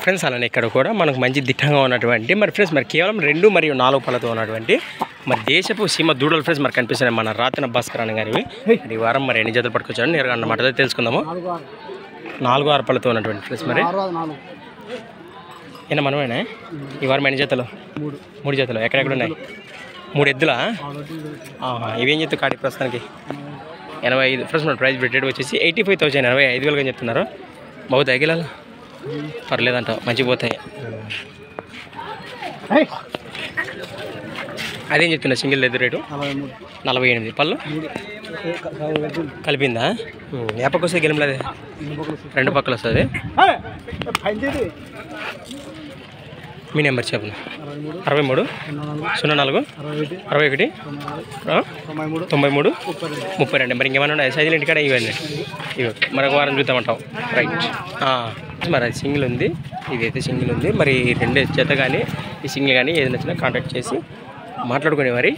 Friends అలానే ఇక్కడ కూడా మనకు మంచి దిట్టంగా ఉన్నటువంటి మరి ఫ్రెండ్స్ మరి కేవలం 2 మరియు 4 పళ్ళతో ఉన్నటువంటి మరి దేశపు సీమ దూడలు ఫ్రెండ్స్ మరి కనిపిస్తున్నాయి మన రాతన భాస్కర్ అన్న గారివి. ఈ వారం మరి ఎన్ని జతలు పట్టుకొచ్చారని నేరుగా అన్నమాట తెలుసుకుందాము. 4-6 పళ్ళతో ఉన్నటువంటి ఫ్రెండ్స్ మరి ఏనా మనమేనా ఈ వారం ఎన్ని జతలు? 3 జతలు. ఎక్కడెక్కడ ఉన్నాయి? 3 ఎద్దులా? ఇవేం చెప్తారు కాడి ప్రస్తుతానికి? 85 ఫ్రెండ్స్ మన ప్రైస్ పెట్టేది వచ్చేసి 85,000 85,000 అని చెప్తున్నారు. బాగుతాయి గిలాలు? పర్లేదంట, మంచిగా పోతాయి. అదేం చెప్తున్నా సింగిల్ ఎద్దు రేటు? 48 పళ్ళు కలిపిందా? ఏ పక్క వస్తుంది గెలంలేదు? 2 పక్కలు వస్తుంది. మీ నెంబర్ చెప్పండి. 63 04 61 93 32. మరి ఇంకేమైనా ఉన్నాయి సైజులు ఇంటికాడ? ఇవన్నీ ఇవి మరొక వారం చూద్దామంటాం. రైట్. మరి అది సింగిల్ ఉంది, ఇదైతే సింగిల్ ఉంది. మరి 2 జత కానీ ఈ సింగిల్ కానీ ఏది నచ్చినా కాంటాక్ట్ చేసి మాట్లాడుకునే మరి